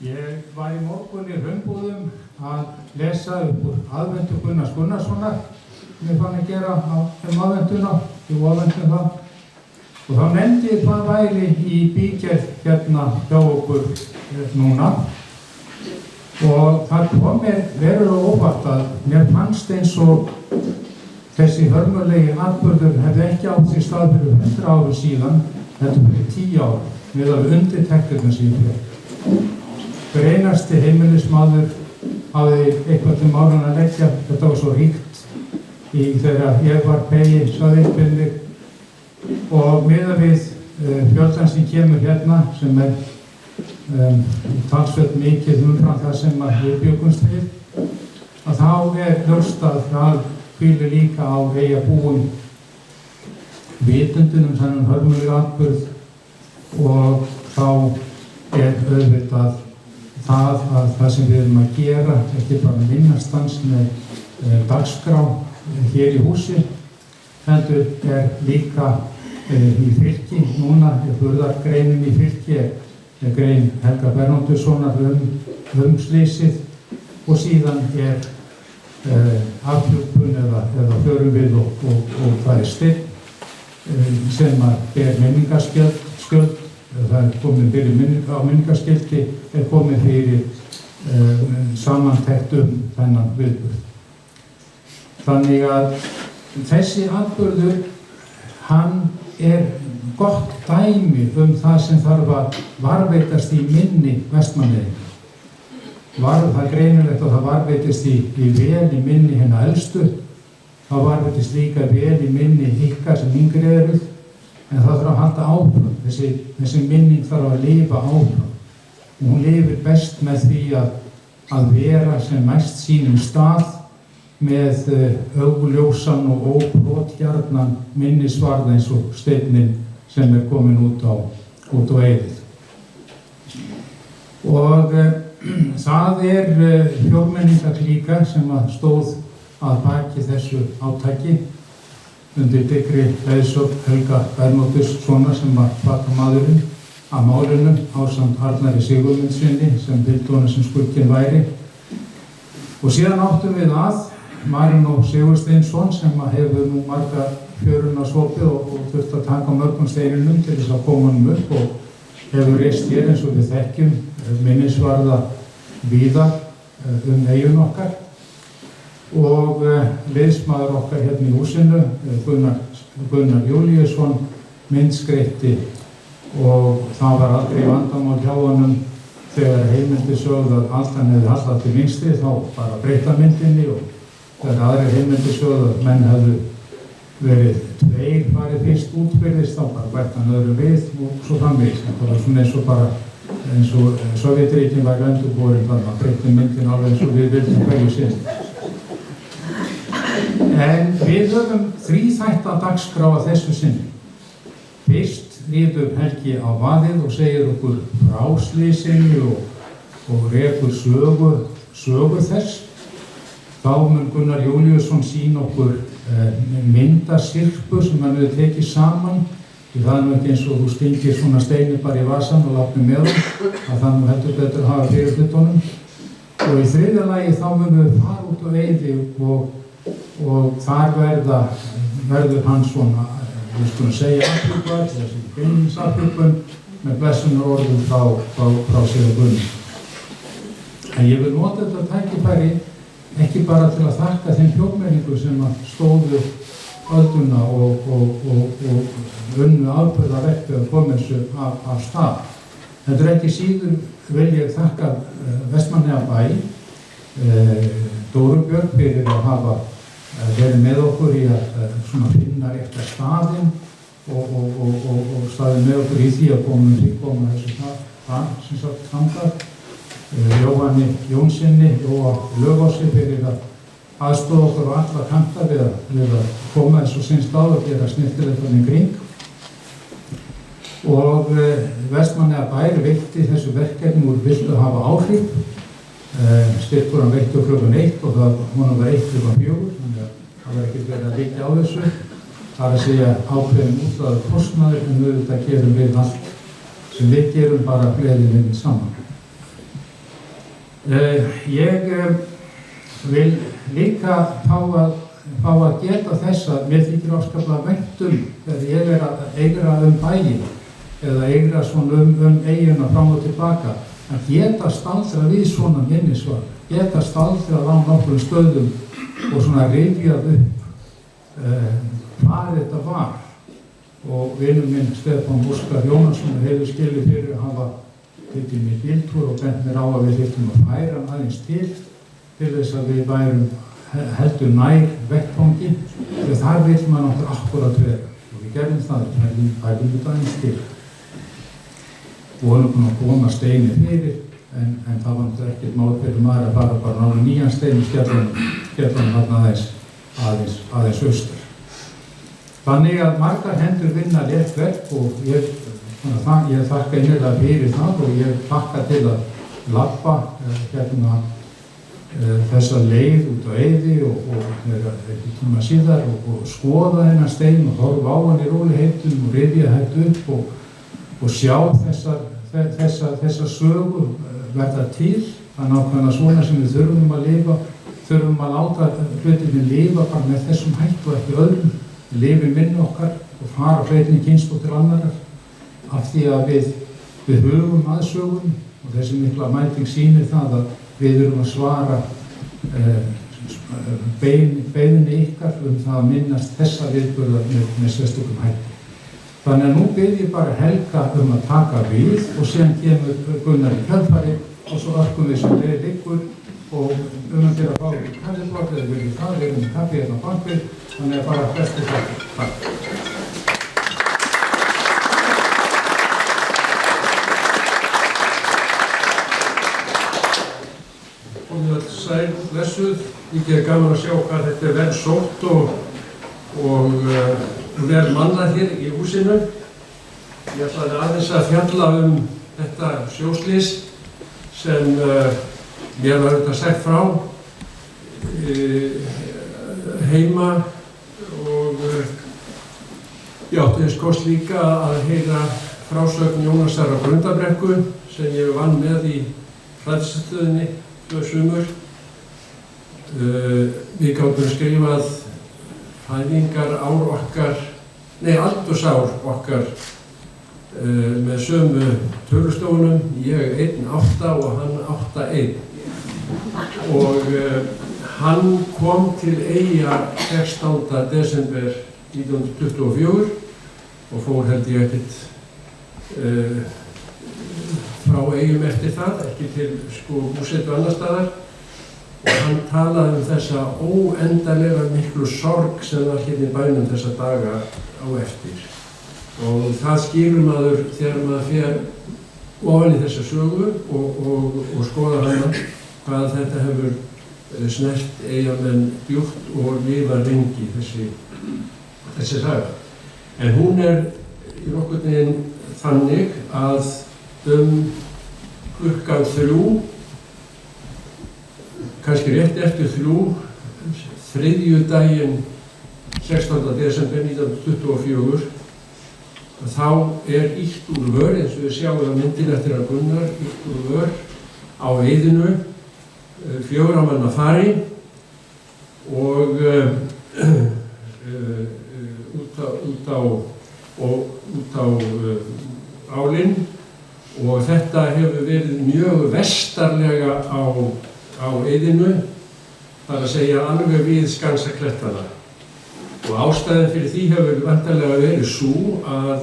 Ég var í morgun í Hraunbúðum að lesa upp úr aðventu Gunnars Gunnarssonar sem ég fann að gera aðventuna, ég aðventum það. Og þá nefndi ég hvað væri í bígerð hérna hjá okkur núna. Og það kom mér verulega óvart að mér fannst eins og þessi hörmulegi atburður hefði ekki átt sér stað fyrir 100 árum síðan, þetta fyrir 10 ár, með að undirtektirna sem ég fékk. Hver einasti heimilismaður hafði eitthvað til málun að leggja, þetta var svo ríkt þegar ég var pegi, sagði fyrir mig. Og miðað við fjöldan sem kemur hérna, sem talsvert mikið umfram það sem við bjuggumst við, að þá ljóst að það hvílir líka á eyjabúum vitundin þennan hörmulega atburð og þá auðvitað það sem við erum að gera, ekki bara minnast hans með dagskrá hér í húsi, heldur líka í Fylki núna, burðargreinum í Fylki grein Helga Bernódussonar slysið og síðan afhjúpun eða förum við og það steinn sem ber minningarskjöld, það komið fyrir á minningarskjöldi, komið fyrir samantekt þennan viðburð. Þannig að þessi atburður, hann gott dæmi það sem þarf að varðveitast í minni Vestmannaeyinga. Það greinilegt að það varðveitist í vel í minni hinna elstu, það varðveitist líka vel í minni ykkar sem yngri eruð, en það þarf að halda áfram, þessi minning þarf að lifa áfram. Og hún lifir best með því að vera sem næst sínum stað með augljósan og óbrotgjarnan minnisvarða eins og steinninn sem komin út á Eiðið. Og það fjórmenningaklíka sem stóð að baki þessu átaki undir dyggri leiðsögn Helga Bernódussonar sem var fatamaðurinn að málinu ásamt Arnari Sigurmundssyni sem fylgdi honum sem skugginn væri. Og síðan áttum við Marínó Sigursteinsson sem hefur nú marga fjöruna sopið og þurft að taka mörgum steininum til þess að koma honum upp og hefur reist hér eins og við þekkjum minnisvarða víða eyjun okkar. Og liðsmaður okkar hérna í húsinu, Gunnar Júlíusson, myndskreytti og það var aldrei vandamál hjá honum þegar heimildir sögðu að allt hann hefði hallað til vinstri, þá bara breyta myndinni og þegar aðrir heimildir sögðu að menn hefðu verið tveir farið fyrst útbyrðist, þá bara bætt hann öðru við og svo framvegis. Það var svona eins og Sovétríkin var undirbúin, þannig að breyta myndin alveg eins og við vildum hverju sinni. En við höfum þríþætta dagskrá að þessu sinni. Fyrst ríður Helgi á vaðið og segir okkur frá slysinu og rekur sögu þess. Þá mun Gunnar Júlíusson sýna okkur myndasirpu sem hann hefur tekið saman. Því það nú ekki eins og þú stingir svona steini bara í vasan og láttu með að það nú heldur betur að hafa fyrir hlutunum. Og í þriðja lagi þá munum við fara út á Eiði og þar verður hann svona, við skulum segja afhjúpar, þessi beinningsafhjúpun með blessunarorðum frá sér og Gunni. En ég vil nota þetta tækifæri ekki bara til að þakka þeim fjórmenningu sem stóðu ölduna og unnu afburðaverk að koma þessu af stað. Þetta ekki síður vil ég þakka Vestmannaeyjabæ, Dóru Björk fyrir að hafa verið með okkur í að finna rétta staðinn og staðinn með okkur í því að koma þessu þangað. Jóhanni Jónssoni og Löfósi fyrir að aðstoða okkur á alla kanta við að koma eins og sinn stað og gera snyrtilegt í kring. Og Vestmannaeyjabær veitti þessu verkefni úr vildu hafa áhrif. Styrkur hann veitti klukkan 1 og honum var 1 klukkan 4, þannig að það var ekkert verið að liggja á þessu. Það að segja ákveðin útlaður kostnaður, en auðvitað gerum við allt sem við gerum bara gleðinni saman. Ég vil líka fá að geta þess að mér þykir afskaplega vænt þegar ég að eigra bæinn eða eigra svona eiguna fram og tilbaka, að geta staldrað við svona minnisvarða, geta staldrað á nokkrum stöðum og svona rifjað upp hvað þetta var. Og vinur minn Stefán Óskar Jónasson hefur skilið fyrir að hafa tekið mér bíltúr og bent mér á að við þyrftum að færa hann aðeins til þess að við værum heldur nær vettvangi, því að þar vill maður náttúrulega akkúrat vera. Og við gerðum það, færum við aðeins til. Vorum búin að koma steini fyrir, en það var náttúrulega ekkert mál fyrir maður að fara bara náttúrulega nýjan stein í skjallanum þarna aðeins austur. Þannig að margar hendur vinna létt verk og ég þakka innilega fyrir það og ég hlakka til að labba þessa leið út á Eiði og ekki tíma síðar og skoða þennan stein og horfa á hann í róliheitum og rifja þetta upp og sjá þessa sögu verða til. Það er nákvæmlega svona sem við þurfum að lifa, þurfum að láta hlutinni lifa bara með þessum hætti og ekki öðrum. Við lifum inn okkar og fara fleiri kynslóð til annarar af því að við hugum að sögum og þessi mikla mæting sýnir það að við erum að svara beiðinni ykkar það að minnast þessa viðburðar með sérstökum hætti. Þannig að nú bið ég bara Helga að taka við og síðan kemur Gunnar í kjölfari og svo örkum við sem leið ykkur og til að fá kaffiblokk eða við erum kaffi hérna á bakvið, þannig að bara bestu kaffi. Takk. Sæl, blessuð, ég gaman að sjá hvað þetta vel sótt og vel mannað hér í húsinu. Ég ætlaði aðeins að fjalla þetta sjóslys sem mér var auðvitað sagt frá heima og ég átti þess kost líka að heyra frásögn Jónasar á Grundabrekku sem ég vann með í hræðslustöðinni 2 sumur. Við gátum skrifað aldursár okkar með sömu tölustofunum, ég 1,8 og hann 8,1. Og hann kom til Eyja 16. desember 1924 og fór held ég ekkert frá Eyjum eftir það, ekki til búsetu annar staðar. Og hann talaði þessa óendanlega miklu sorg sem var hérna í bænum þessa daga á eftir. Og það skilur maður þegar maður fer ofan í þessa sögu og skoða hana, hvað þetta hefur snert Eyjamenn djúpt og lifað lengi þessi saga. En hún í nokkurn veginn þannig að klukkan 3, kannski rétt eftir 3, þriðjudaginn 16. desember 1924, þá ýtt úr vör, eins og við sjáum á myndinni eftir að Gunnar, ýtt úr vör á Eiðinu, 4 manna fari og út á álinn og þetta hefur verið mjög vestarlega á Eiðinu, það er að segja alveg við Skansaklettana. Og ástæðan fyrir því hefur væntanlega verið sú að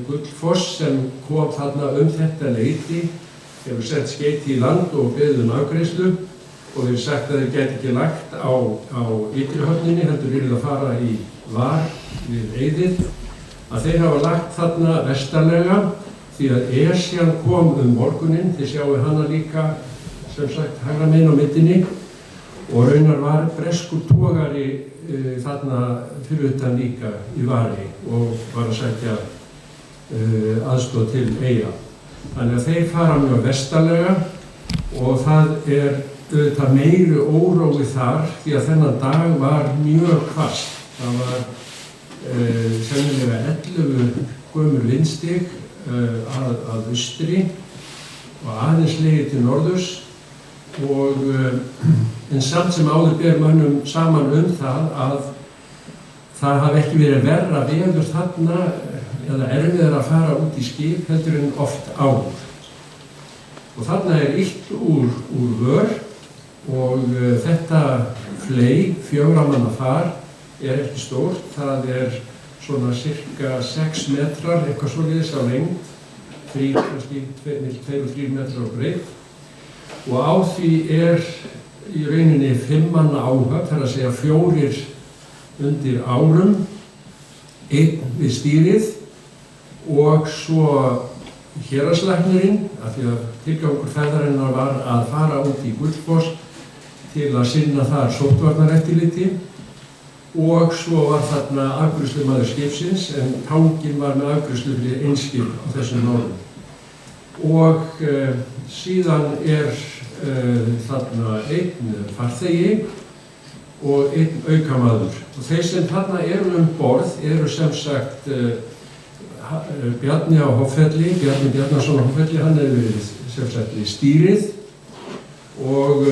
Gullfoss sem kom þarna þetta leyti hefur sett skeyti í land og beðið afgreiðslu og hefur sagt að þeir geti ekki lagt á ytri höfninni, heldur vilja fara í var við Eiðið, að þeir hafa lagt þarna vestarlega því að Esjan kom morguninn, þið sjáu hana líka sem sagt hægra megin á myndinni og raunar var breskur togari þarna fyrir utan líka í Vari og var að sækja aðstoð til Eyja. Þannig að þeir fara mjög vestarlega og það auðvitað meiri órói þar því að þennan dag var mjög hvasst. Það var sennilega 11 gömul vindstig að austri og aðeins legið til norðurs en samt sem áður ber mönnum saman það að það hafi ekki verið verra veður þarna eða erfiðar að fara út í skip heldur en oft áður. Og þarna ýtt úr vör og þetta fley, 4 manna far, ekki stórt. Það svona cirka 6 metrar, eitthvað svoleiðis á lengd, 2 og 3 metrar á breidd. Og á því í rauninni 5 manna áhöfn, það að segja 4 undir árum, 1 við stýrið og svo héraðslæknirinn, af því að tilgangur ferðarinnar var að fara út í Gullfoss til að sinna þar sóttvarnaeftirliti og svo var þarna afgreiðslumaður skipsins en tanginn var með afgreiðslu fyrir einskip á þessum norðum. Og síðan þarna 1 farþegi og 1 aukamaður. Og þeir sem þarna eru borð eru sem sagt Bjarni á Hoffelli, Bjarni Bjarnason á Hoffelli, hann verið sem sagt í stýrið og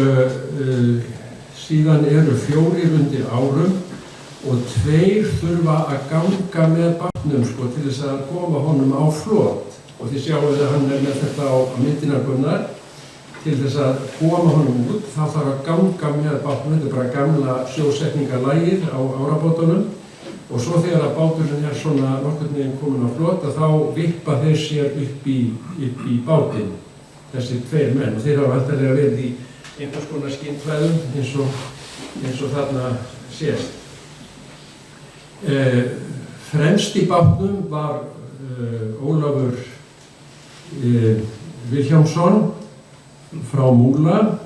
síðan eru 4 undir árum og 2 þurfa að ganga með bátnum til þess að koma honum á flot. Og þið sjáum að hann með þetta á myndina Gunnar. Til þess að koma honum út, þá þarf að ganga með bátnum, þetta bara gamla sjósetningarlagið á árabátunum. Og svo þegar að báturinn svona nokkurn veginn komin á flot, þá vippa þeir sér upp í bátinn, þessi 2 menn. Og þeir hafa væntanlega verið í einhvers konar skinnklæðum eins og þarna sést. Fremst í bátnum var Ólafur Vilhjálmsson frá Múla.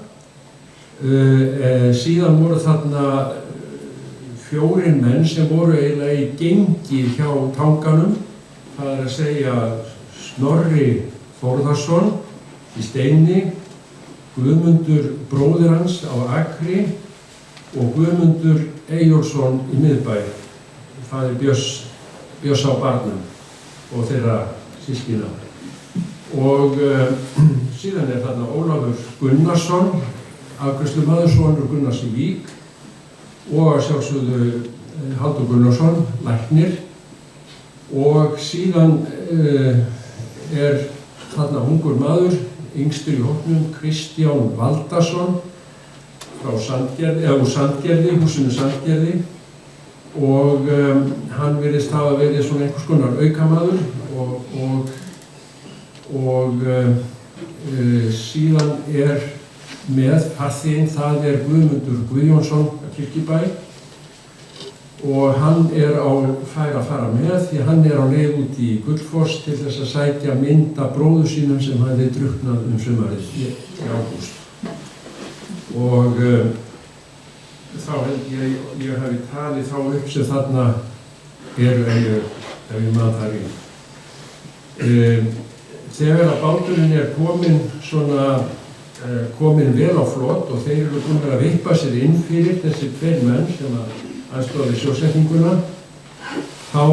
Síðan voru þarna 4 menn sem voru eiginlega í gengi hjá tanganum. Það að segja Snorri Þórðarsson í Steini, Guðmundur bróðir hans á Akri og Guðmundur Eyjólfsson í Miðbæ. Það Björns á Barnum og þeirra systkina. Og síðan þarna Ólafur Gunnarsson, afgreiðslumaður, sonur Gunnars í Vík og sjálfsögðu Halldór Gunnarsson, læknir. Og síðan þarna ungur maður, yngstur í hópnum, Kristján Valdarsson frá Sandgerði, húsinu Sandgerði. Og hann virðist hafa verið svona einhvers konar aukamaður og síðan með farþeginn, það Guðmundur Guðjónsson á Kirkjubæ og hann fær að fara með því hann á leið út í Gullfoss til þess að sækja mynd af bróður sínum sem hafði drukknað sumarið í ágúst. Og þá held ég hafi talið þá upp sem þarna ef ég maður þar í. Þegar að báturinn komin vel á flot og þeir eru búin að vippa sér inn fyrir þessi 2 menn sem aðstoða sjósetninguna, þá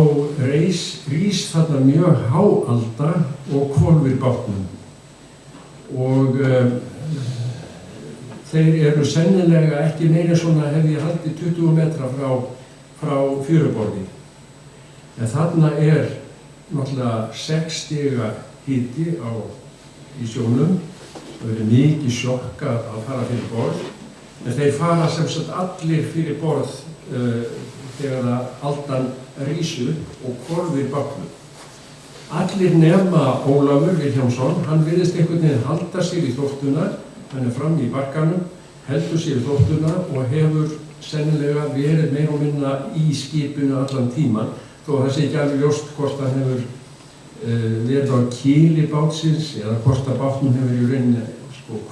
rís þarna mjög há alda og hvolfir bátnum. Og þeir eru sennilega ekki meira svona, hef ég haldið, 20 metra frá fjöruborði. En þarna náttúrulega 6 stiga hiti í sjónum. Það verið mikið sjokk að fara fyrir borð. En þeir fara sem sagt allir fyrir borð þegar aldan rís upp og hvolfir bátnum. Allir nema Ólafur Vilhjálmsson, hann virðist einhvern veginn halda sér í þóttuna, hann frammi í bakkanum, heldur sér í þóttuna og hefur sennilega verið meira og minna í skipinu allan tíman, þó það sé ekki alveg ljóst hvort hann hefur verið á kýli bátsins eða hvort að bátnum hefur í rauninni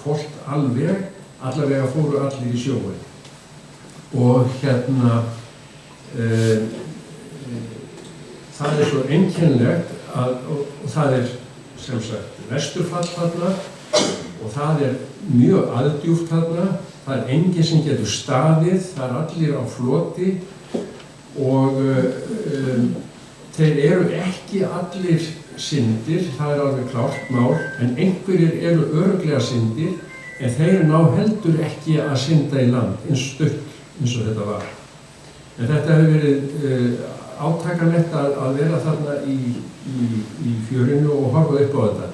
hvort allavega fóru allir í sjóinn. Og það svo einkennilegt og það sem sagt vesturfall þarna og það mjög aðdjúpt þarna, það enginn sem getur staðið, það allir á floti og þeir eru ekki allir syndir, það alveg klárt mál, en einhverjir eru örugglega syndir en þeir ná heldur ekki að synda í land eins stutt eins og þetta var. En þetta hefur verið átakanlegt að vera þarna í fjörinu og horfa upp á þetta.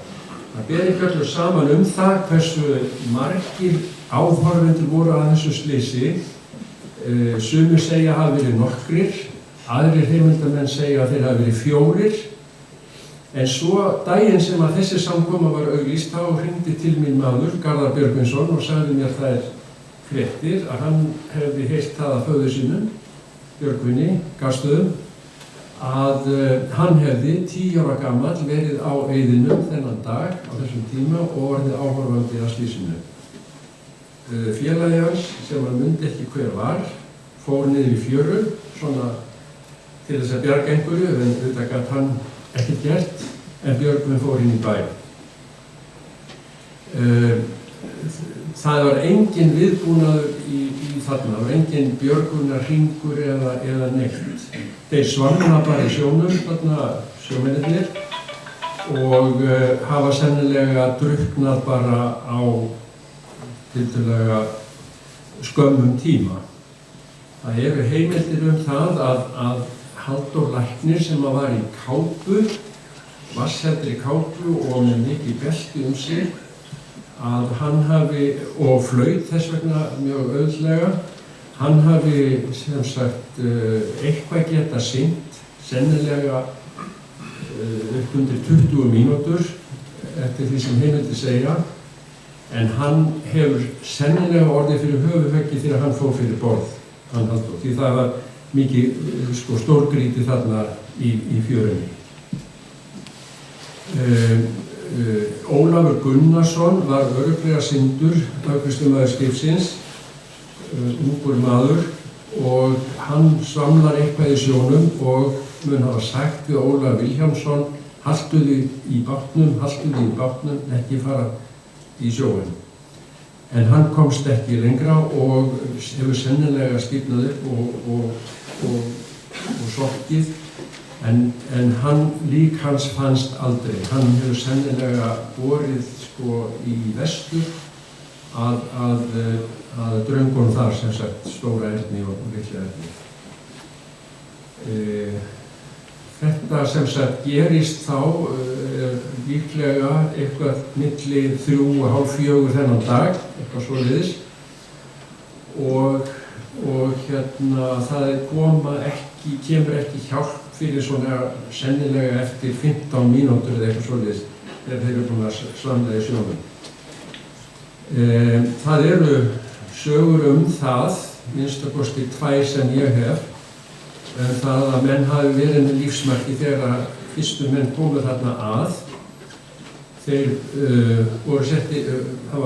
Það ber ekki öllu saman það hversu margir áhorfendur voru að þessu slysi. Sumir segja að hafa verið nokkrir, aðrir heimildamenn segja að þeir hafa verið 4. En svo daginn sem að þessi samkoma var auglýst, þá hringdi til mín maður, Garðar Björgvinsson, og sagði mér þær fréttir að hann hefði heyrt það af föður sínum, Björgvini, Garstöðum, að hann hefði 10 ára gamall verið á Eiðinum þennan dag á þessum tíma og orðið áhorfandi að slysinu. Félagi hans, sem hann mundi ekki hver var, fór niður í fjöru, svona til þess að bjarga einhverju, en auðvitað gat hann ekkert gert, en Björgvin fór inn í bæ. Það var engin viðbúnaður í þarna, það var engin björgunarhringur eða neitt. Þeir svamna bara í sjónum, þarna sjómennirnir, og hafa sennilega drukknað bara á tiltölulega skömmum tíma. Það eru heimildir það að Halldór læknir sem var í kápu, vatnsheldri kápu og með mikið belti sig, að hann hafi, og flaut þess vegna mjög auðlega, hann hafi sem sagt eitthvað geta synt, sennilega upp undir 20 mínútur eftir því sem heimildir segja, en hann hefur sennilega orðið fyrir höfuðhöggi þegar hann fór fyrir borð, hann Halldór, því það var mikið stórgrýti þarna í fjörunni. Ólafur Gunnarsson var örugglega syndur, afgreiðslumaður skipsins, ungur maður, og hann svamlar eitthvað í sjónum og mun hafa sagt við Ólaf Vilhjálmsson: haltu þig í bátnum, ekki fara í sjóinn. En hann komst ekki lengra og hefur sennilega stífnað upp og sokkið, en hann lík hans fannst aldrei. Hann hefur sennilega borið í vestur að dröngunum þar, sem sagt Stóra Erni og Litla Erni. Þetta sem sagt gerist þá líklega eitthvað milli 3 og 3:30 þennan dag, eitthvað svoleiðis, og það kemur ekki hjálp fyrir svona sennilega eftir 15 mínútur eða eitthvað svoleiðis þegar þeir eru búin að svamla í sjónum. Það eru sögur það, minnst að kosti 2 sem ég hef, það að menn hafi verið með lífsmarki þegar fyrstu menn komu þarna að. Þeir voru setti, það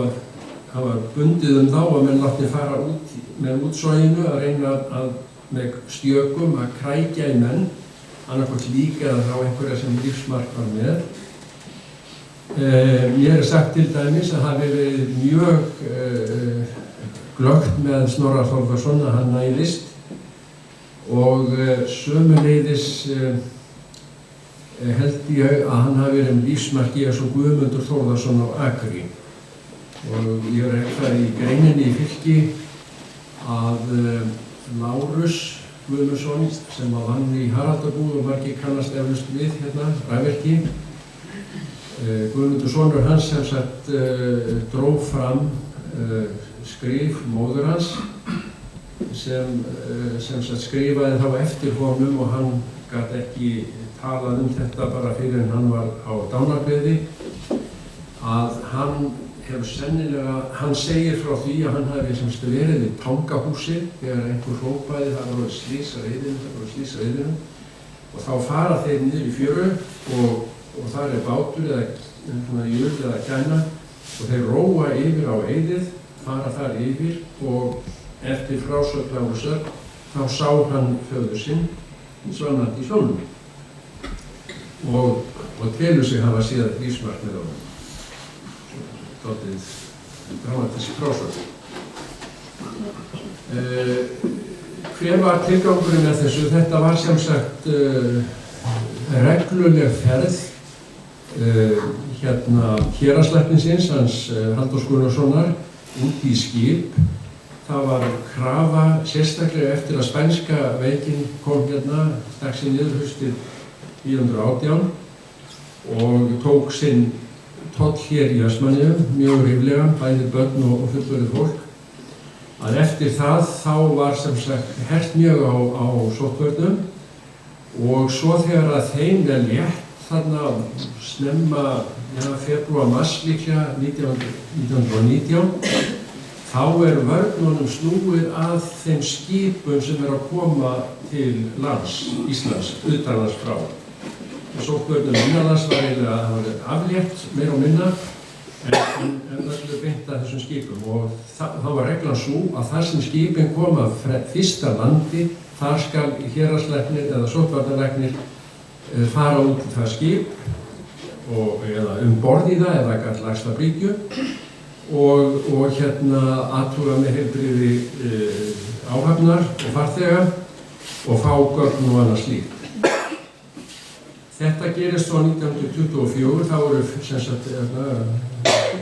var bundið þá að menn látti fara út með útsoginu að reyna með stjökum að krækja í menn, annaðhvort líka eða þá einhverja sem lífsmark var með. Mér sagt til dæmis að það hefði verið mjög glöggt með Snorra Þórðarson að hann næðist, og sömuleiðis held ég að hann hafi verið lífsmarki eins og Guðmundur Þórðarson á Akri. Og ég það í greininni í Fylki að Lárus Guðmundsson, sem vann í Haraldabúð og margir kannast eflaust við hérna, Ræverki, Guðmundur sonur hans sem sagt dró fram skrif móður hans, sem sagt skrifaði þá eftir honum, og hann gat ekki talað þetta bara fyrir en hann var á dánarbeði, að hann hefur sennilega, hann segir frá því að hann hafi sem sagt verið í Tangahúsi þegar einhver hrópaði: það voru slys á Eiðinum, og þá fara þeir niður í fjöru og þar bátur eða jörð eða gæna, og þeir róa yfir á Eiðið, fara þar yfir, og eftir frásögn Lárusar þá sá hann föður sinn svamlandi í sjónum og telur sig hafa séð lífsmark með honum. Dálítið dramatísk frásögn. Hver var tilgangurinn með þessu? Þetta var sem sagt regluleg ferð héraðslæknisins, hans Halldórs Gunnarssonar, út í skip. Það var krafa sérstaklega eftir að spænska veikin kom hérna strax í niður haustið 1918 og tók sinn toll hér í Vestmannaeyjum, mjög ríflega, bæði börn og fullorðið fólk. Að eftir það þá var sem sagt hert mjög á sóttvörnum og svo þegar að þeim létt þarna snemma febrúar-mars líklega 1919 þá vörnunum snúið að þeim skipum sem að koma til lands Íslands, utanlands frá. Sóttvörnum innanlands var eiginlega aflétt meira og minna en öllu beint að þessum skipum og þá var reglan svo að þar sem skipin koma fyrsta landi, þar skal héraðslæknir eða sóttvarnalæknir fara út í það skip eða borð í það eða lagsta bryggju og athuga með heilbrigði áhafnar og farþega og fá gögn og annað slíkt. Þetta gerist svo 1924, þá voru sem sagt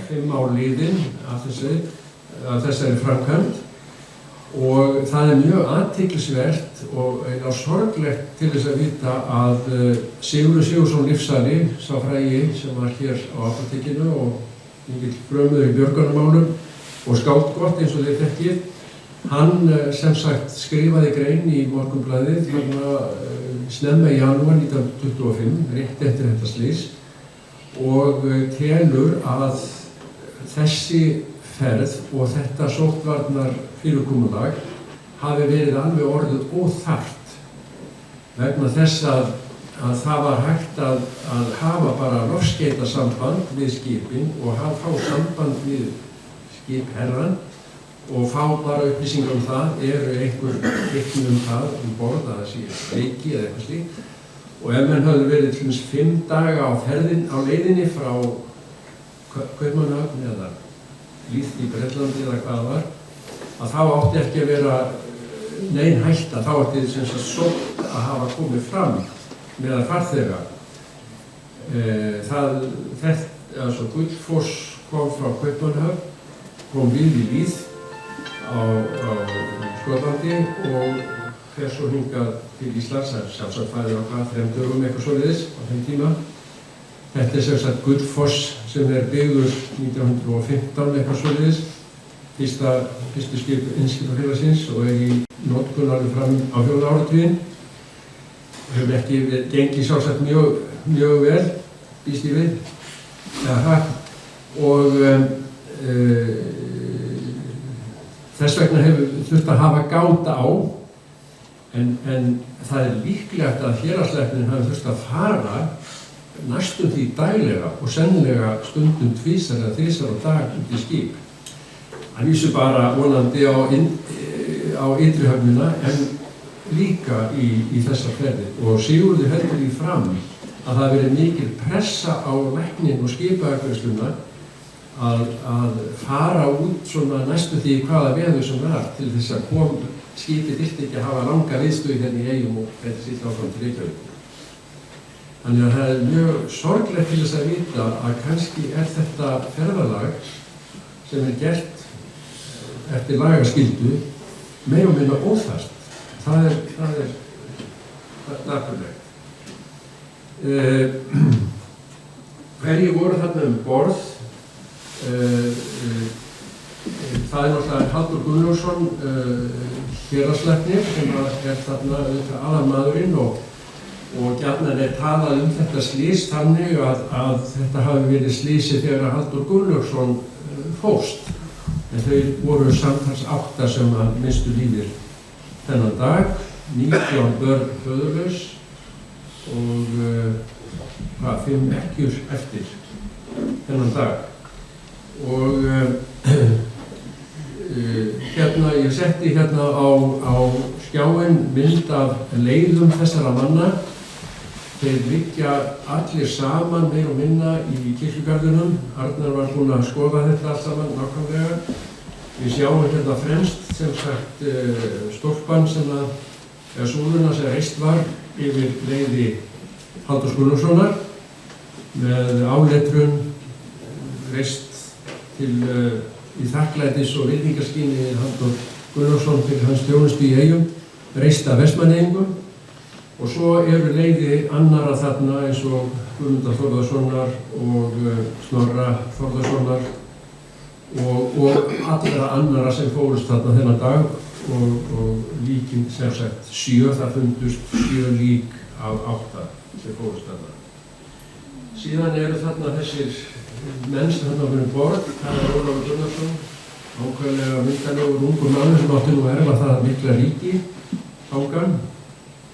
5 ár liðin af þessari framkvæmd og það mjög athyglisvert og eiginlega sorglegt til þess að vita að Sigurður Sigurðsson lífsali, sá frægi sem var hér á apótekinu og mikill frömuður í björgunarmálum og skáldgott eins og þeir þekkið, hann sem sagt skrifaði grein í Morgunblaðið snemma í janúar 1925, rétt eftir þetta slys og telur að þessi ferð og þetta sóttvarnar fyrirkomulag hafi verið alveg orðið óþarft vegna þess að það var hægt að hafa bara loftskeytasamband við skipin og fá samband við skipherrann og fá bara upplýsingar það, einhver vitni það borð að það sé leiki eða eitthvað slíkt og ef menn höfðu verið til dæmis 5 daga á leiðinni frá Kaupmannahöfn eða Líð í Bretlandi eða hvað það var að þá átti ekki að vera nein hætta, þá átti sem sagt sótt að hafa komið fram meðal farþega. Gullfoss kom frá Kaupmannahöfn, kom við í Líð á Skotlandi og fer svo hingað til Íslands, sjálfsagt fæði á 3 dögum eitthvað svoleiðis á þeim tíma. Þetta sem sagt Gullfoss sem byggður 1915 eitthvað svoleiðis, fyrstu skip Eimskipafélagsins og í notkun alveg fram á 4. áratuginn. Hefur ekki gengið sjálfsagt mjög vel, býst ég við, og þess vegna hefur þurft að hafa gáta á, en það líklegt að héraðslæknirinn hafi þurft að fara næstum því daglega og sennilega stundum 2 eða 3 á dag út í skip. Hann vísu bara vonandi á ytri höfnina en líka í þessar ferðir og Sigurður heldur því fram að það verið mikil pressa á læknin og skipaafgreiðsluna að fara út svona næstu því hvaða veður sem var til þess að skipið þyrfti ekki að hafa langa viðstöðu hérna í Eyjum og þetta sitt áfram til Reykjavíkur. Þannig að það mjög sorglegt til þess að vita að kannski þetta ferðalag sem gert eftir lagaskyldu meira og minna óþarft. Það er dapurlegt. Hverjir voru þarna borð? Það náttúrulega Halldór Gunnarsson, héraðslæknir, sem þarna aðalmaðurinn og gjarnan talað þetta slys þannig að þetta hafi verið slysið þegar Halldór Gunnarsson fórst. En þau voru samtals 8 sem misstu lífið þennan dag, 19 börn föðurlaus og 5 ekkjur eftir þennan dag. Og ég setti hérna á skjáinn mynd af leiðum þessara manna. Þeir liggja allir saman meira og minna í kirkjugarðinum. Arnar var búinn að skoða þetta allt saman nákvæmlega. Við sjáum hérna fremst sem sagt stólpann eða súluna sem reist var yfir leiði Halldórs Gunnarssonar með áletrun reist til í þakklætis og virðingarskyni Halldór Gunnarsson fyrir hans þjónustu í Eyjum, reist af Vestmannaeyingum. Og svo eru leiði annarra þarna eins og Guðmundar Þórðarsonar og Snorra Þórðarsonar og allra annarra sem fórust þarna þennan dag og líkin sem sagt 7, það fundust 7 lík af 8 sem fórust þarna. Síðan eru þarna þessir menn sem þarna fyrir borð, það Ólafur Gunnarsson, ákveðlega myndalegur ungur maður sem átti nú að erfa það mikla ríki, þangan,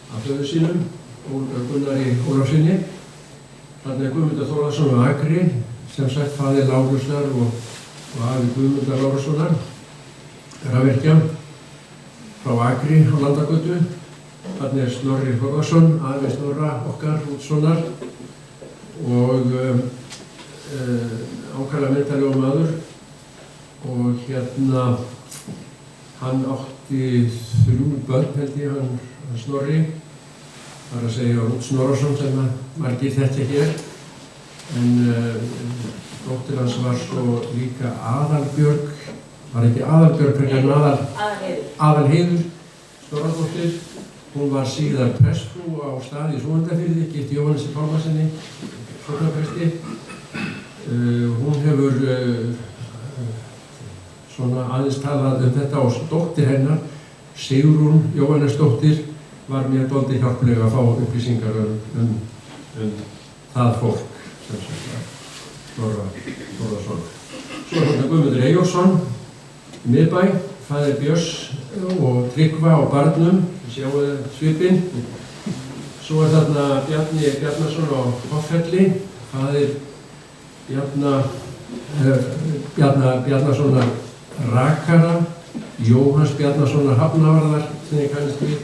af föður sínum, Gunnari Ólafssyni. Þarna Guðmundar Þórðarson á Akri, sem sagt faðir Lárusar og afi Guðmundar Lárussonar, rafvirkja frá Akri á Landagötu. Þarna Snorri Þórðarson, afi Snorra okkar útssonar og ákaflega myndalegur maður. Og hérna, hann átti 3 börn held ég, hann Snorri. Það er að segja Rúth Snorrason sem margir þekkja hér. En dóttir hans var svo líka Aðalbjörg, var ekki Aðalbjörg, en Aðalheiður Snorradóttir. Hún var síðar prestsfrú á stað í Súgandafirði, gift Jóhannesi Pálmasyni, sóknarpresti. Hún hefur svona aðeins talað þetta og dóttir hennar, Sigrún Jóhannesdóttir, var mér dálítið hjálpleg að fá upplýsingar um það fólk sem sagt Snorra Þórðarson. Svo er þarna Guðmundur Eyjólfsson í Miðbæ, faðir Björns og Tryggva á barnum, sjáu svipinn. Svo er þarna Bjarni Bjarnason á Hoffelli, faðir Bjarnasonar Rakara, Jóhanns Bjarnasonar Hafnavarðar, sem ég kannast við,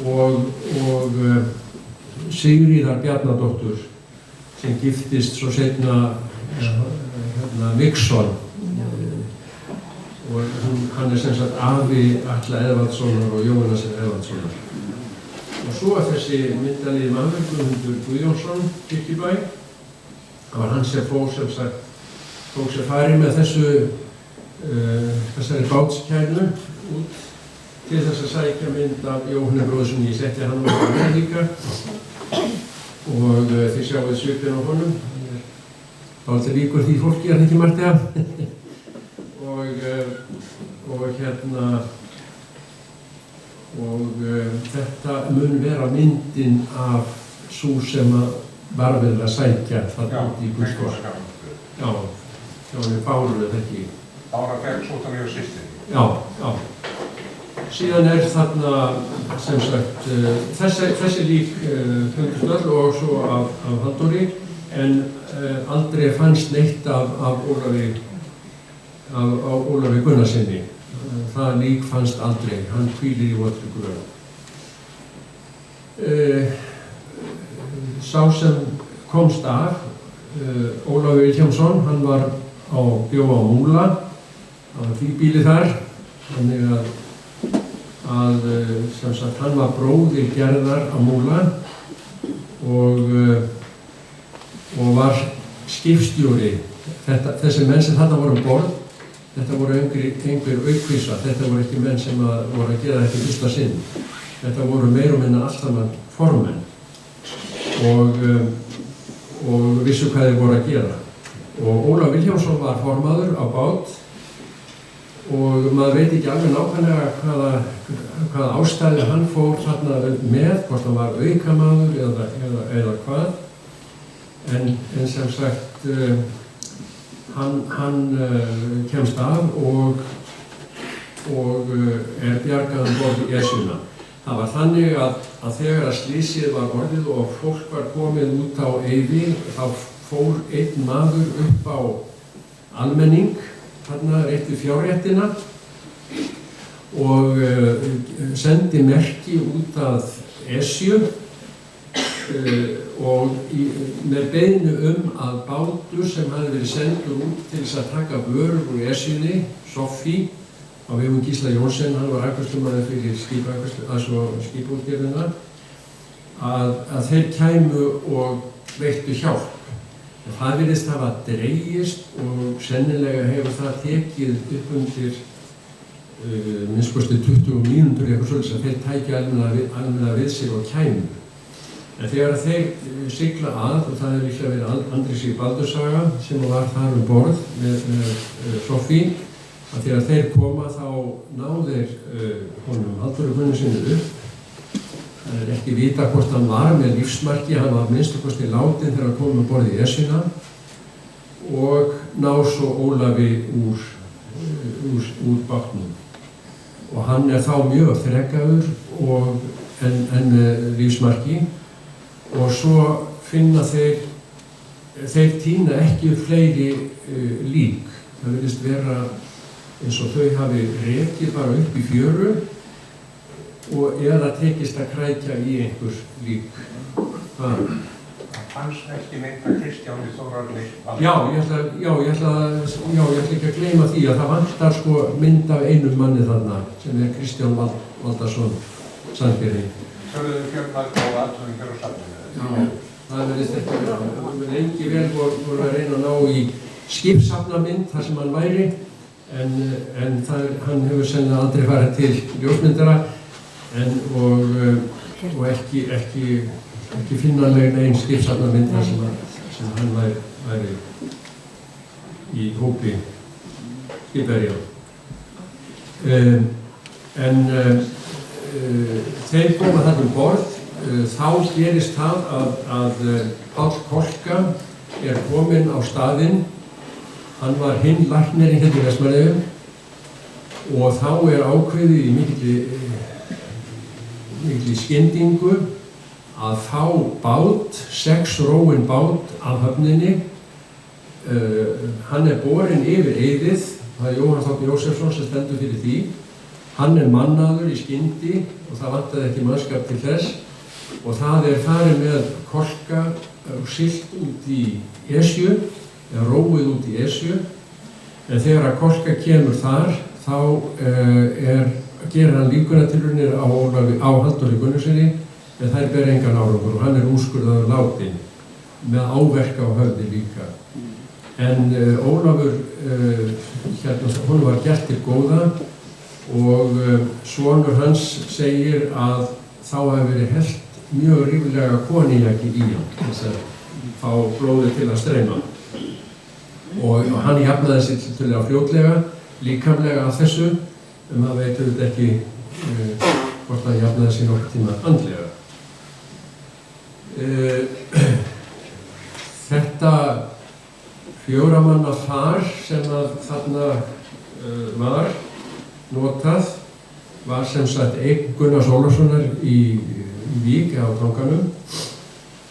og Sigríðar Bjarnadóttur sem giftist svo seinna Vigsson og hann sem sagt afi Atla Eðvaldssonar og Jóhannesar Eðvaldssonar. Og svo er þessi myndalegi maður Guðmundur Guðjónsson Kirkjubæ. Það var hann sem fór sem sagt tók sér fari með þessari bátskænu út til þess að sækja mynd af Jóhanni bróðursinni. Ég setti hann á með líka og þið sjáuð svipinn á honum. Hann er dálítið líkur því fólki ekki margt af. Þetta mun vera myndin af sú sem var verið að sækja þarna út í Guðsfoss. Já, hann er Báru eða ekki. Bára Berg, Sóttan og systir. Já. Síðan er þarna sem sagt þessi lík fundust öll og svo af Halldóri, en aldrei fannst neitt af Ólafi Gunnarsinni. Það lík fannst aldrei, hann hvílir í votri gröf. Sá sem komst af, Ólafur Vilhjálmsson, hann var bjó á Múla, það var fíbíli þar, þannig að sem sagt hann var bróðir Gerðar á Múla og var skipstjóri. Þessi menn sem þarna voru borð, þetta voru einhver aukvísa, þetta voru ekki menn sem voru að gera þetta í fyrsta sinn. Þetta voru meira og minna allt saman formenn og vissu hvað þeir voru að gera. Og Ólafur Vilhjálmsson var formaður á bát og maður veit ekki alveg nákvæmlega hvaða ástæði hann fór þarna með, hvort hann var aukamaður eða hvað. En sem sagt, hann kemst af og er bjargað um borð í Esjuna. Það var þannig að þegar að slysið var orðið og fólk var komið út á Eyvi, þá fór einn maður upp á almenning, þarna rétt við fjárréttina og sendi merki út að Esju og með beiðni að bátur sem hafði verið sendur út til þess að taka vörur úr Esjunni, Soffí, á vegum Gísla Jónsson, hann var afgreiðslumaður fyrir skipútgerðina, að þeir kæmu og veittu hjálp En það virðist hafa dregist og sennilega hefur það tekið upp undir minnst kosti 20 mínútur eitthvað svolítið að þeir tækja almennilega við sig og kæmu. En þegar þeir sigla að, og það er líklega verið Andri Sig Baldurssaga sem var þar borð með Soffíu, að þegar þeir koma þá ná þeir honum Halldóri Gunnarssyni upp. Það er ekki vita hvort hann var með lífsmarki, hann var minnst kosti látinn þegar hann kom borð í Esjuna og ná svo Ólafi úr bátnum. Og hann er þá mjög þrekaður en lífsmarki og svo finna þeir týna ekki fleiri lík. Það virðist vera eins og þau hafi rekið bara upp í fjöru og eða tekist að krækja í einhver lík. Það fannst ekki mynd af Kristjáni Þórarni. Já, ég ætla ekki að gleyma því að það vantar sko mynd af einum manni þarna sem er Kristján Valdarsson Sandgerði. Töluðu fjölmörg á aðtöðum hér á safninu. Já, það verðist ekki vera. Lengi vel voru að reyna að ná í skipssafnamynd þar sem hann væri en hann hefur sennilega aldrei farið til ljósmyndara og ekki finnanleg neinn skipssafnamynd þar sem hann væri í hópi skipverja. Þeir koma þarna borð, þá gerist það að Páll Kolka er kominn á staðinn. Hann var hinn læknirinn hérna í Vestmannaeyjum og þá er ákveðið í mikilli skyndingu að fá bát, 6 róin bát af höfninni. Hann er borinn yfir Eiðið, það er Jóhann Þ. Jósefsson sem stendur fyrir því. Hann er mannaður í skyndi og það vantaði ekki mannskap til þess og það er farið með Kolka og siglt út í Esju, eða róið út í Esju, en þegar að Kolka kemur þar þá gerir hann líkunartilraunir á Halldóri Gunnarssyni en þær ber engan árangur og hann er úrskurðaður látinn með áverka á höfði líka. En Ólafur, honum var gert til góða og sonur hans segir að þá hafi verið hellt mjög ríflega koníaki í hann þess að fá blóðið til að streyma. Og hann jafnaði sig tiltölulega fljótlega, líkamlega af þessu, en maður veit auðvitað ekki hvort hann jafnaði sig nokkuð tíma andlega. Þetta 4 manna far sem að þarna var notað var sem sagt eign Gunnars Ólafssonar í Vík á Tanganum.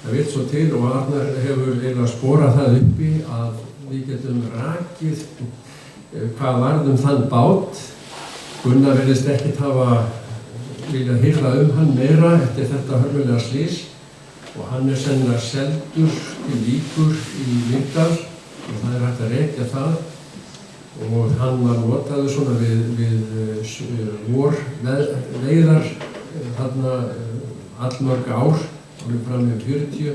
Það vill svo til og Arnar hefur eiginlega skorað það uppi að við getum rakið hvað varð þann bát. Gunnar virðist ekkert hafa viljað hyrða hann meira eftir þetta hörmulega slys og hann er sennilega seldur til Víkur í Mýrdal og það er hægt að rekja það og hann var notaður svona við vorveiðar þarna allmörg ár, alveg fram með 40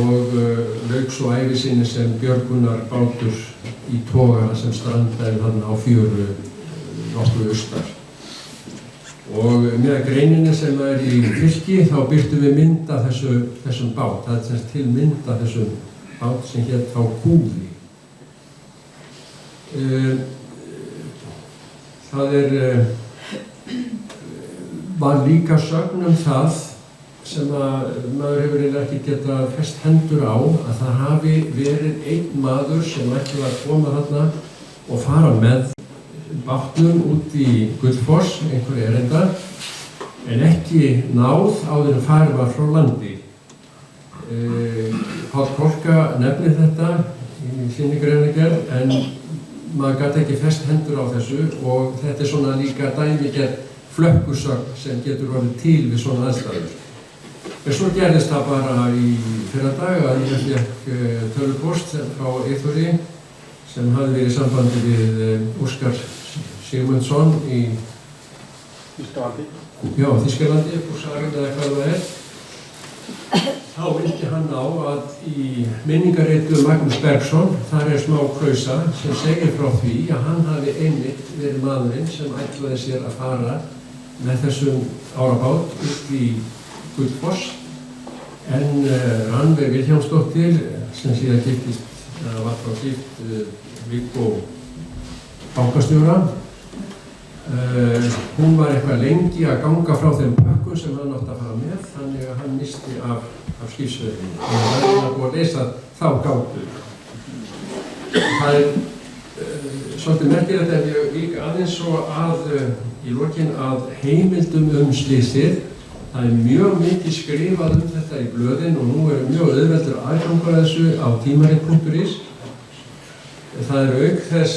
og lauk svo ævi sinni sem björgunarbátur í toga sem strandaði þarna á fjöru nokkuð austar. Og með greininni sem er í fylki þá birtum við mynd af þessum bát. Það er sem til mynd af þessum bát sem hét þá Kúði. Það var líka sögn það sem að maður hefur eiginlega ekki getað fest hendur á að það hafi verið einn maður sem ætlaði að koma þarna og fara með bátnum út í Gullfoss, einhverju erinda, en ekki náð áður en farið var frá landi. Páll Kolka nefnir þetta í sinni greinargerð en maður gat ekki fest hendur á þessu og þetta er svona líka dæmigerð flökkusögn sem getur orðið til við svona aðstæður. En svo gerðist það bara í fyrradag að ég fékk tölvupóst frá Eyþóri sem hafði verið í sambandi við Óskar Sigmundsson í Þýskalandi, Þýskalandi, Búsagan eða hvað það er. þá vildi hann á að í minningarritu Magnús Bergsson, þar smá klausa sem segir frá því að hann hafi einmitt verið maðurinn sem ætlaði sér að fara með þessum árabát upp í Gullfoss, en Rannveig Vilhjálmsdóttir sem síðan giftist, var frá gift Viggo bankastjóra, hún var eitthvað lengi að ganga frá þeim pökkum sem hann átti að fara með, þannig að hann missti af skipsverðinu. Það var búið að lesa þá gátu. Það svolítið merkilegt ef ég líka aðeins svo í lokin að heimildum slysið. Það mjög mikið skrifað þetta í blöðin og nú mjög auðveldur aðgangur að þessu á tímarit.is. Það auk þess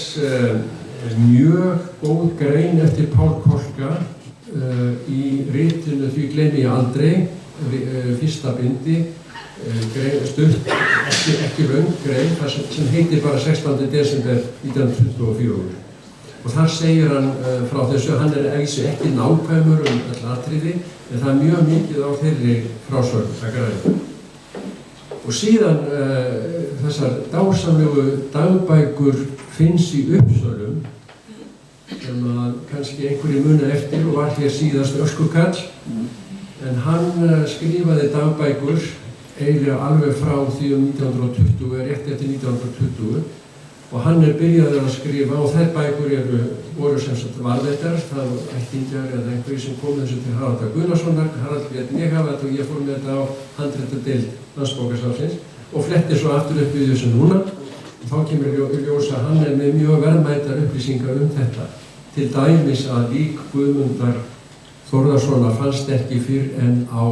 mjög góð grein eftir Pál Kolka í ritinu Því gleymi ég aldrei, fyrsta bindi, stutt, ekki löng grein, sem heitir bara 16. desember 1924. Og þar segir hann frá þessu, hann ekki nákvæmur öll atriði, en það mjög mikið á þeirri frásögn að græða. Og síðan þessar dásamlegu dagbækur finns í Uppsölum, sem að kannski einhverju muna eftir og var hér síðast öskukall, en hann skrifaði dagbækur eiginlega alveg frá því 1920, rétt eftir 1920, og hann byrjaður að skrifa og þær bækur voru sem sagt varðveittar, það var ættingjar eða einhverjir sem kom þessu til Haraldar Guðnasonar. Harald lét mig hafa þetta og ég fór með þetta á handritadeild Landsbókasafnsins og fletti svo aftur upp í þessu núna. Og þá kemur ljós að hann með mjög verðmætar upplýsingar þetta. Til dæmis að lík Guðmundar Þórðarsonar fannst ekki fyrr en á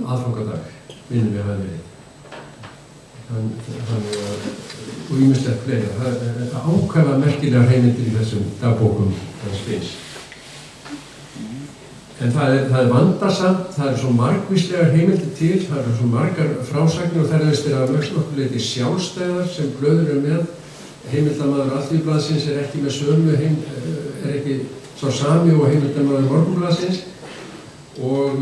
aðfangadag, minnum við hafi verið. Og ýmislegt fleira. Það ákveða merkilegar heimildir í þessum dagbókum hans Finns. En það vandasamt, það svo margvíslegar heimildir til, það svo margar frásagnir og það veist að mörg leyti sjálfstæðar sem blöður með. Heimildamaður Alþýðublaðsins ekki með sömu, ekki sá sami og heimildamaður Morgunblaðsins. Og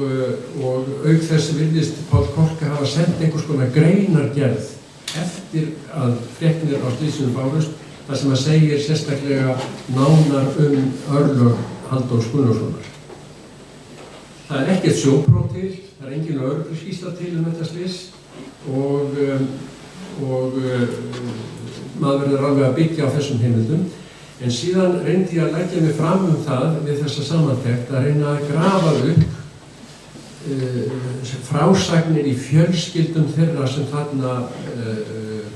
auk þess virðist Pál Kolka hafa sendt einhvers konar greinargerð eftir að fréttir á slysinu bárust, þar sem að segir sérstaklega nánar örlög Halldórs Gunnarssonar. Það ekkert sjópróf til, það engin lögregluskýrsla til þetta slys og maður verður alveg að byggja á þessum heimildum. En síðan reyndi ég að leggja mig fram það við þessa samantekt að reyna að grafa upp frásagnir í fjölskyldum þeirra sem þarna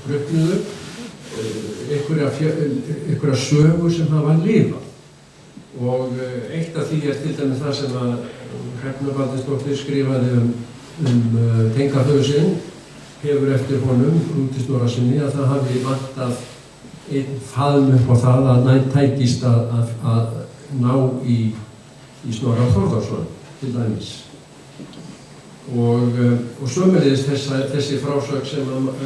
brugnuðu, einhverja sögur sem hafa lifað. Og eitt af því til dæmis það sem að Hrefna Baldursdóttir skrifaði tengdaföður sinn, hefur eftir honum, Rúti Snorrasyni, að það hafi vantað einn faðm upp á það að tækist að ná í Snorra Þórðarsson til dæmis. Og sömuleiðis þessi frásögn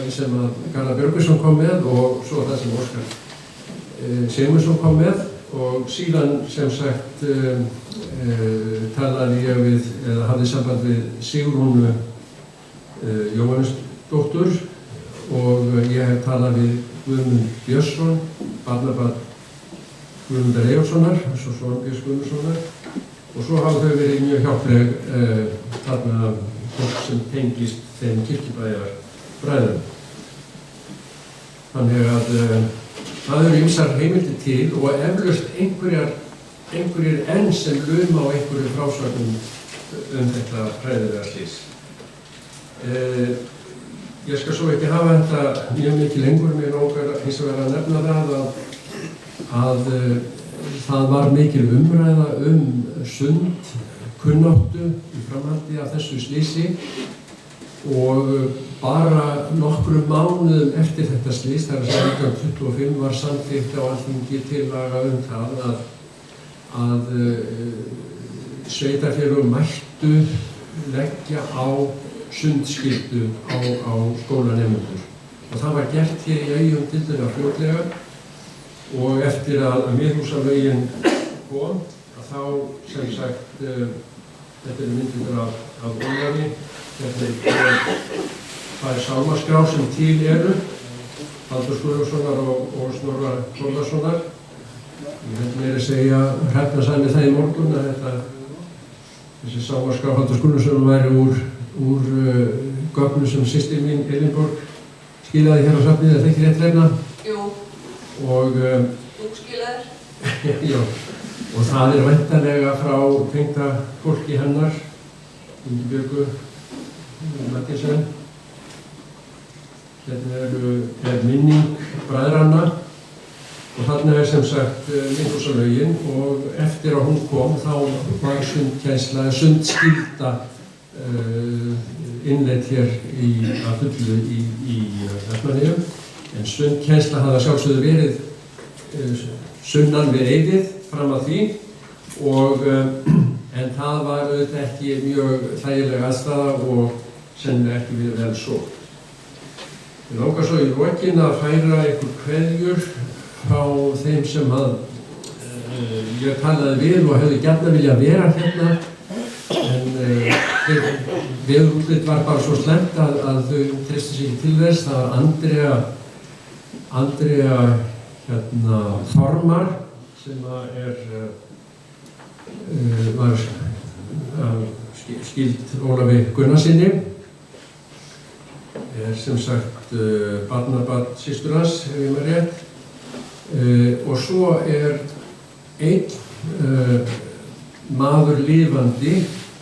sem að Garðar Björgvinsson kom með og svo það sem Óskar Sigmundsson kom með og síðan sem sagt talaði ég við, eða hafði samband við Sigrúnu Jóhannesdóttur og ég hef talað við Guðmund Björnsson, barnabarn Guðmundar Eyjólfssonar, svo son Björns Guðmundssonar. Og svo hafa þau verið mjög hjálpleg þarna fólk sem tengist þeim kirkjubæjarbræðrum. Þannig að það eru ýmsar heimildir til og eflaust einhverjir enn sem luma á einhverju frásögnum þetta hræðilega slys. Ég skal svo ekki hafa þetta mjög mikið lengur, mér langar hins vegar að nefna að það var mikil umræða sundkunnáttu í framhaldi af þessu slysi og bara nokkrum mánuðum eftir þetta slys, þar að 1925 var samþykkt á Alþingi tillaga það að sveitarfélög mættu leggja á sundskyldu á skólanemendur. Og það var gert hér í Eyjum tiltölulega fljótlega og eftir að Miðhúsalögin kom, þá sem sagt Þetta eru myndir af Ólafi. Það er sálmaskrá sem til eru, Halldórs Guðlaugssonar og Snorra Þórðarsonar. Ég held meira að segja, Hrefna sagði það í morgun að þessi sálmaskrá Halldórs Guðlaugssonar væri úr gögnum sem systir mín, Elinborg, skilaði hér á safnið, er það ekki rétt, Hrefna? Jú. Og Þú skilaðir? já, og það er væntanlega frá tengda fólki hennar, Ingibjörgu Matthísen. Hérna er minning bræðranna og þarna er sem sagt Lynghúsalaugin og eftir að hún kom þá var sundkennsla, sundskylda innleidd hér að fullu í Vestmannaeyjum. En sundkennsla hafði að sjálfsögðu verið sunnan við Eiðið fram að því en það var auðvitað ekki mjög þægileg aðstaða og sennilega ekki við vel sótt. Ég langar svo í lokin að færa einhver kveðjur frá þeim sem ég talaði við og hefði gjarnan viljað vera hérna en veðurútlit var bara svo slæmt að þau treystu sig ekki til þess. Það var Andrea Þormar sem var skyld Ólafi Gunnarsinni, er sem sagt barnabarn systur hans, ef ég maður rétt. Og svo er einn maður lifandi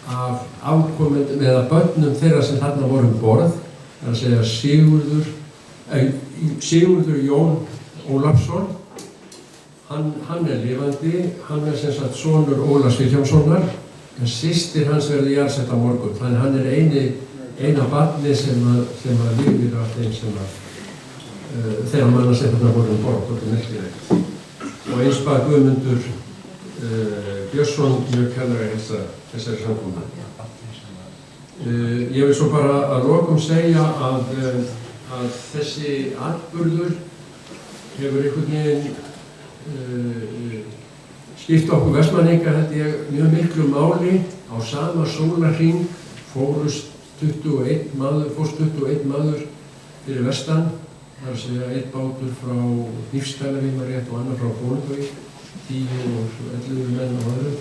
af afkomendum eða börnum þeirra sem þarna voru borð, það er að segja Sigurður Jón Ólafsson. Hann er lifandi, hann er sem sagt sonur Ólafs Vilhjálmssonar, en systir hans verður jarðsett á morgun. Þannig hann er eina barni sem lifir af þeim sem þeirra manna sem þarna voru borð, þetta er merkilegt. Og eins bað Guðmundur Björnsson mjög kærlega þessari samkomu. Ég vil svo bara að lokum segja að þessi atburður hefur einhvern veginn skipt okkur Vestmannaeyinga held ég mjög miklu máli. Á sama sólarhring fórst 21 maður fyrir vestan. Það er að segja einn bátur frá Hnífsdæla rétt og annar frá Bolungarvík, 10 og 11 menn og öðru.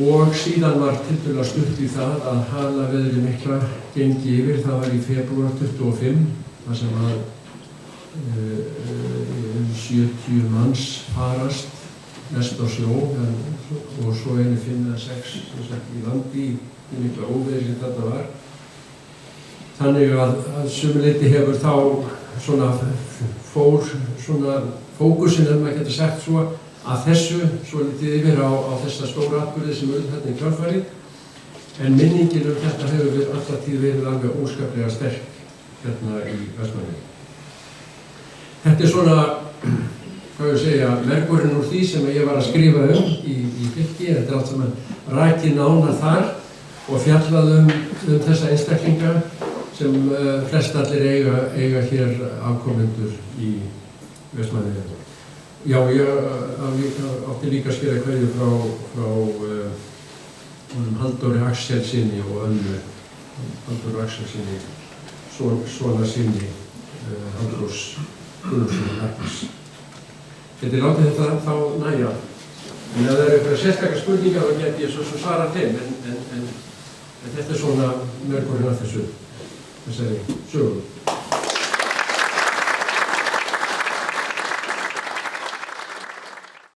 Og síðan var tiltölulega stutt í það að halaveðrið mikla gengi yfir. Það var í febrúar 25, þar sem að 70 manns farast mest á sjó og svo 5 eða 6 í landi í mikla óveðri sem þarna var. Þannig að sumuleyti hefur þá fókusinn, ef maður getur sagt svo, að þessu svolítið yfir á þessa stóra atburði sem urðu þarna í kjölfarið. En minningin þetta hefur alltaf tíð verið alveg óskaplega sterk hérna í Vestmannaeyjum. Þetta er hvað ég segja, mergurinn úr því sem ég var að skrifa í fylki. Þetta er allt saman rakið nánar þar og fjallað þessa einstaklinga sem flestallir eiga hér afkomendur í Vestmannaeyjum. Já, ég átti líka að skera kveðju frá Halldóri Axelssyni og önnu Halldóri Axelssyni, sonar syni Halldórs Guðlaugssonar. Þetta er látið þetta þá nægja. En ef það eru eitthvað sérstakar spurningar þá get ég svo svara þeim, en þetta er svona mörgurinn af þessari sögu.